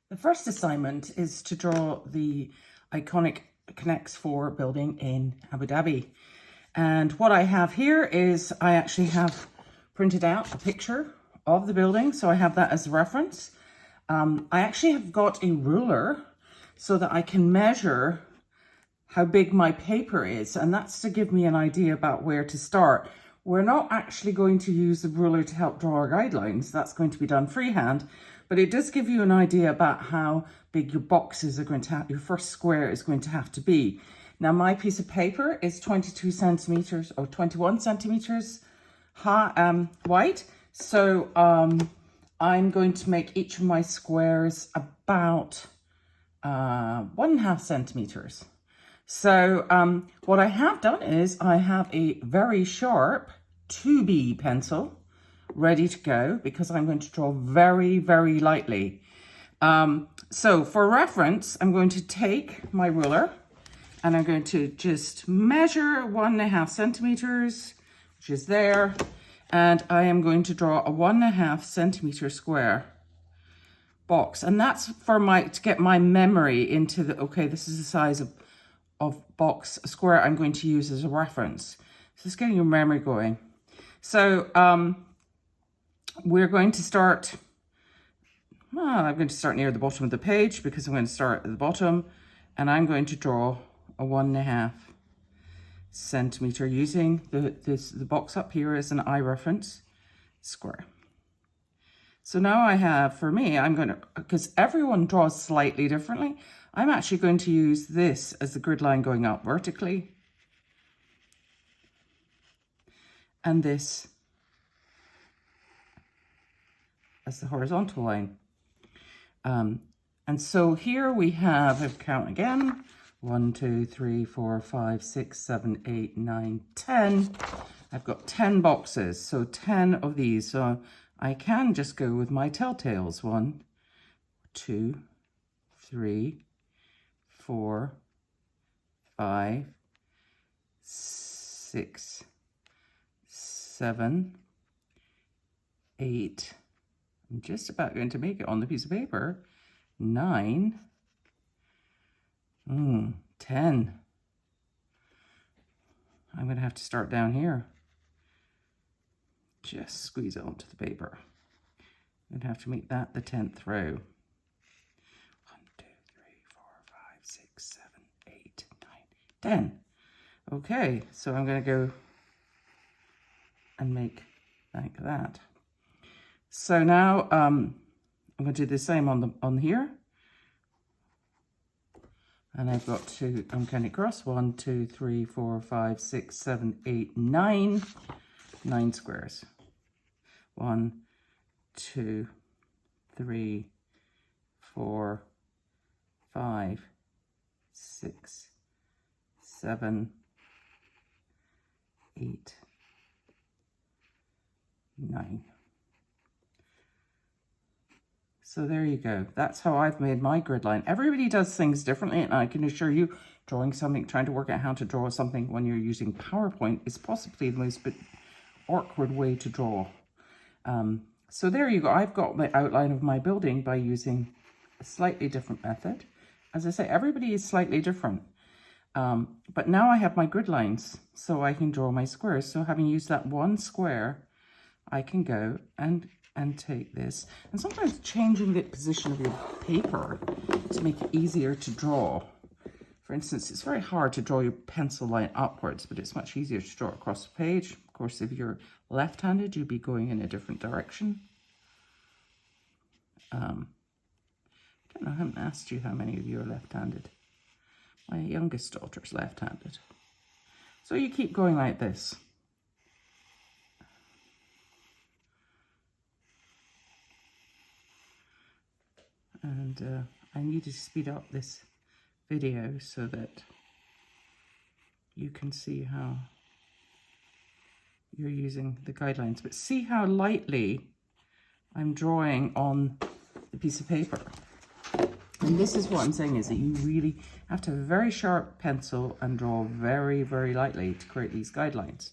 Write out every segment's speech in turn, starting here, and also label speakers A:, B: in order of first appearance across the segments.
A: The first assignment is to draw the iconic Connects 4 building in Abu Dhabi. And what I have here is I actually have printed out a picture of the building, so I have that as a reference. I actually have got a ruler so that I can measure how big my paper is, and that's to give me an idea about where to start. We're not actually going to use the ruler to help draw our guidelines. That's going to be done freehand, but it does give you an idea about how big your boxes are going to have, your first square is going to have to be. Now, my piece of paper is 22 centimeters or 21 centimeters high, wide. So I'm going to make each of my squares about 1.5 centimeters. So what I have done is I have a very sharp 2B pencil ready to go because I'm going to draw very, very lightly. So for reference, I'm going to take my ruler and I'm going to just measure 1.5 centimeters, which is there. And I am going to draw a 1.5 centimeter square box. And that's for to get my memory into the, okay, this is the size of box square I'm going to use as a reference. So it's getting your memory going. So we're going to start, well, I'm going to start near the bottom of the page because I'm going to start at the bottom and I'm going to draw a 1.5 centimeter using the box up here as an eye reference square. So now I have, for me, I'm going to, because everyone draws slightly differently, I'm actually going to use this as the grid line going up vertically. And this as the horizontal line. And so here we have, if I count again, 1, 2, 3, 4, 5, 6, 7, 8, 9, 10. I've got 10 boxes, so 10 of these. So I can just go with my telltales. 1, 2, 3, 4, 5, 6, 7, 8. I'm just about going to make it on the piece of paper. 9, 10. I'm going to have to start down here. Just squeeze it onto the paper. I'm going to have to make that the 10th row. 1, 2, 3, 4, 5, 6, 7, 8, 9, 10. Okay, so I'm going to go and make like that. So now I'm going to do the same on here. And I've got to, I'm counting across 1, 2, 3, 4, 5, 6, 7, 8, 9. 9 squares. 1, 2, 3, 4, 5, 6, 7, 8, 9. So there you go. That's how I've made my grid line. Everybody does things differently, and I can assure you, drawing something, trying to work out how to draw something when you're using PowerPoint is possibly the most awkward way to draw. So there you go. I've got the outline of my building by using a slightly different method. As I say, everybody is slightly different. But now I have my grid lines, so I can draw my squares. So having used that one square, I can go and take this, and sometimes changing the position of your paper to make it easier to draw. For instance, it's very hard to draw your pencil line upwards, but it's much easier to draw across the page. Of course, if you're left-handed, you'd be going in a different direction. I don't know, I haven't asked you how many of you are left-handed. My youngest daughter's left-handed. So you keep going like this. And I need to speed up this video so that you can see how you're using the guidelines. But see how lightly I'm drawing on the piece of paper. And this is what I'm saying, is that you really have to have a very sharp pencil and draw very, very lightly to create these guidelines.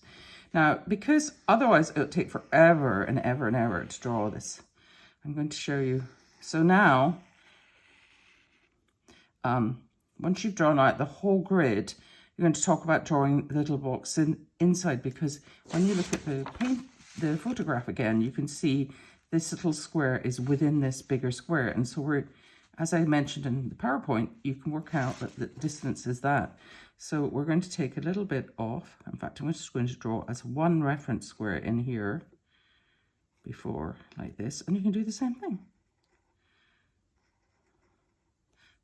A: Now, because otherwise it'll take forever and ever and ever to draw this, I'm going to show you. So now once you've drawn out the whole grid, you're going to talk about drawing the little box inside, because when you look at the photograph again, you can see this little square is within this bigger square. And so we're, as I mentioned in the PowerPoint, you can work out that the distance is that. So we're going to take a little bit off. In fact, I'm just going to draw as one reference square in here before, like this, and you can do the same thing.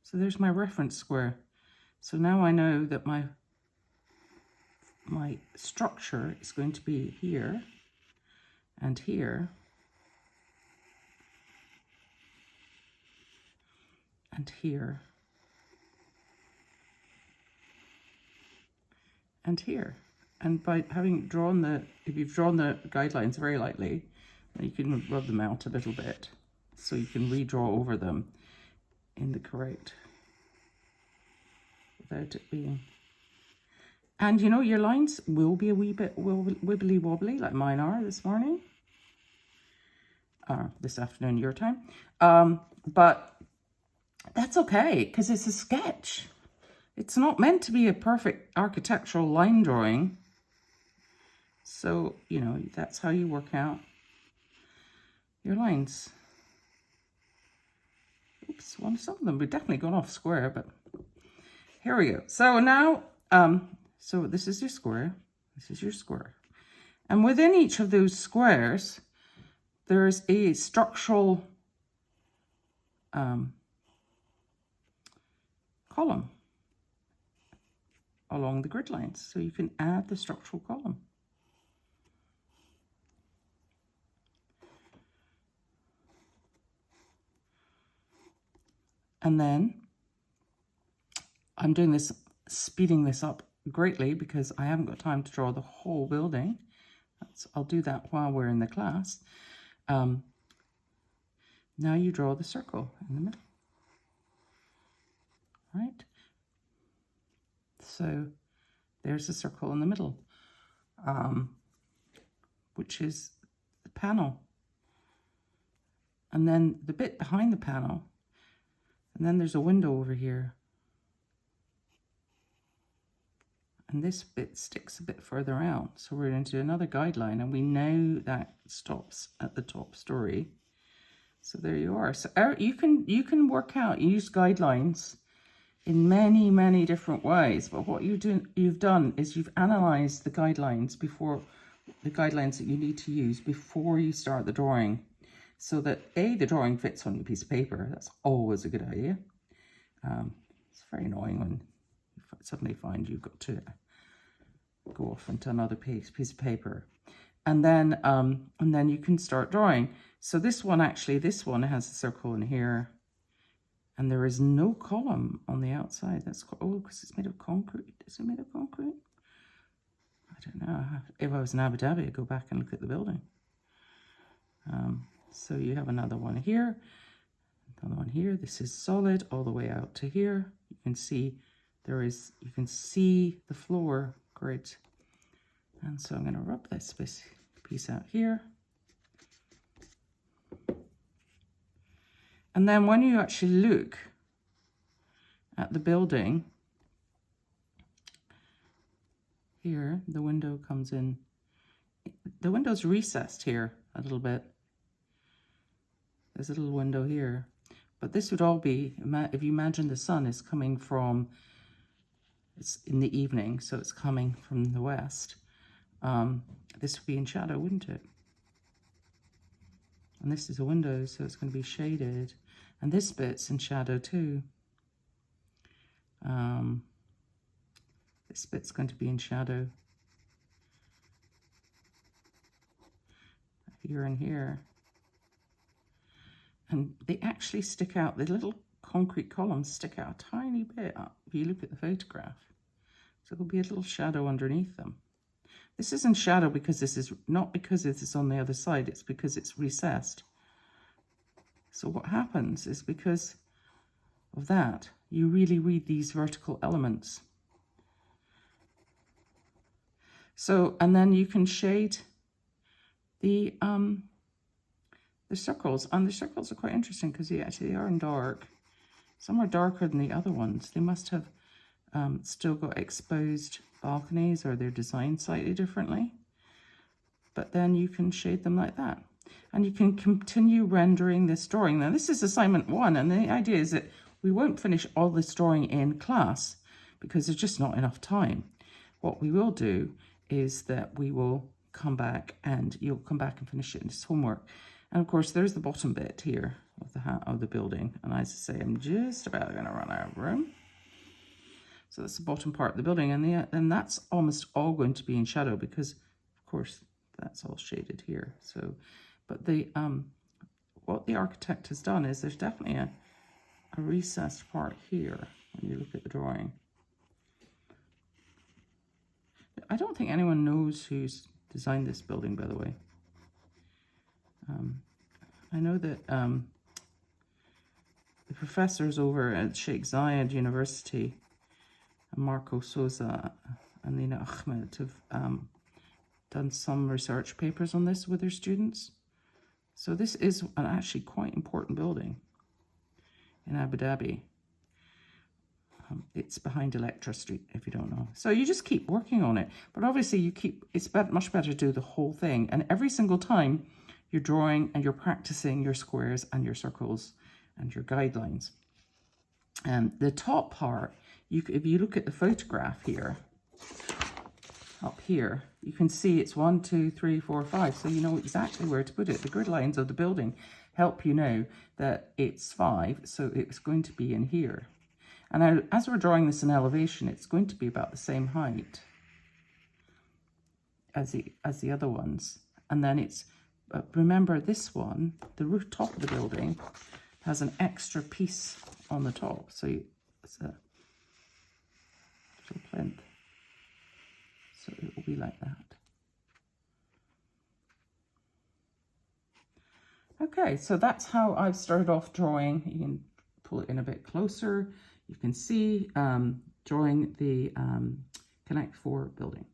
A: So there's my reference square. So now I know that my structure is going to be here and here and here and here. And by having drawn if you've drawn the guidelines very lightly, you can rub them out a little bit so you can redraw over them in the correct, without it being. And you know, your lines will be a wee bit wibbly wobbly, like mine are this morning, or this afternoon your time. But that's okay, because it's a sketch. It's not meant to be a perfect architectural line drawing. So, you know, that's how you work out your lines. Oops, well, some of them we've definitely gone off square, but here we go. So now, so this is your square, this is your square. And within each of those squares, there's a structural column along the grid lines. So you can add the structural column. And then I'm doing this, speeding this up greatly because I haven't got time to draw the whole building. I'll do that while we're in the class. Now you draw the circle in the middle. Right? So there's a circle in the middle, which is the panel. And then the bit behind the panel, and then there's a window over here. And this bit sticks a bit further out. So we're going to do another guideline, and we know that stops at the top story. So there you are. So you can work out, use guidelines in many, many different ways. But what you've done is you've analyzed the guidelines before, the guidelines that you need to use before you start the drawing, so that A, the drawing fits on your piece of paper. That's always a good idea. It's very annoying when you suddenly find you've got to go off into another piece of paper. And then you can start drawing. So this one has a circle in here, and there is no column on the outside. That's, oh, because it's made of concrete. Is it made of concrete? I don't know. If I was in Abu Dhabi, I'd go back and look at the building. So you have another one here, another one here. This is solid all the way out to here. You can see you can see the floor grid. And so I'm going to rub this piece out here. And then when you actually look at the building, here, the window comes in. The window's recessed here a little bit. There's a little window here. But this would all be, if you imagine the sun is coming from, it's in the evening, so it's coming from the west. This would be in shadow, wouldn't it? And this is a window, so it's going to be shaded. And this bit's in shadow too. This bit's going to be in shadow. Here and here. And they actually stick out, the little concrete columns stick out a tiny bit up if you look at the photograph. So there'll be a little shadow underneath them. This isn't shadow because this is, not because it is on the other side, it's because it's recessed. So what happens is, because of that, you really read these vertical elements. So, and then you can shade the circles, and the circles are quite interesting because they actually are in dark. Some are darker than the other ones. They must have still got exposed balconies, or they're designed slightly differently. But then you can shade them like that. And you can continue rendering this drawing. Now, this is assignment 1, and the idea is that we won't finish all this drawing in class because there's just not enough time. What we will do is that we will come back, and you'll come back and finish it in this homework. And of course, there's the bottom bit here of the building. And as I say, I'm just about going to run out of room. So that's the bottom part of the building, and then that's almost all going to be in shadow because, of course, that's all shaded here. So, but what the architect has done is there's definitely a recessed part here when you look at the drawing. I don't think anyone knows who's designed this building, by the way. I know that the professors over at Sheikh Zayed University, Marco Souza and Nina Ahmed, have done some research papers on this with their students. So this is an actually quite important building in Abu Dhabi. It's behind Electra Street, if you don't know. So you just keep working on it. But obviously it's much better to do the whole thing. And every single time you're drawing and you're practicing your squares and your circles and your guidelines. And the top part, if you look at the photograph here, up here, you can see it's 1, 2, 3, 4, 5. So you know exactly where to put it. The grid lines of the building help you know that it's 5. So it's going to be in here. And as we're drawing this in elevation, it's going to be about the same height as the other ones. And then remember this one, the rooftop of the building has an extra piece on the top. So it's a little plinth. So it will be like that. Okay, so that's how I've started off drawing. You can pull it in a bit closer. You can see drawing the Connect 4 building.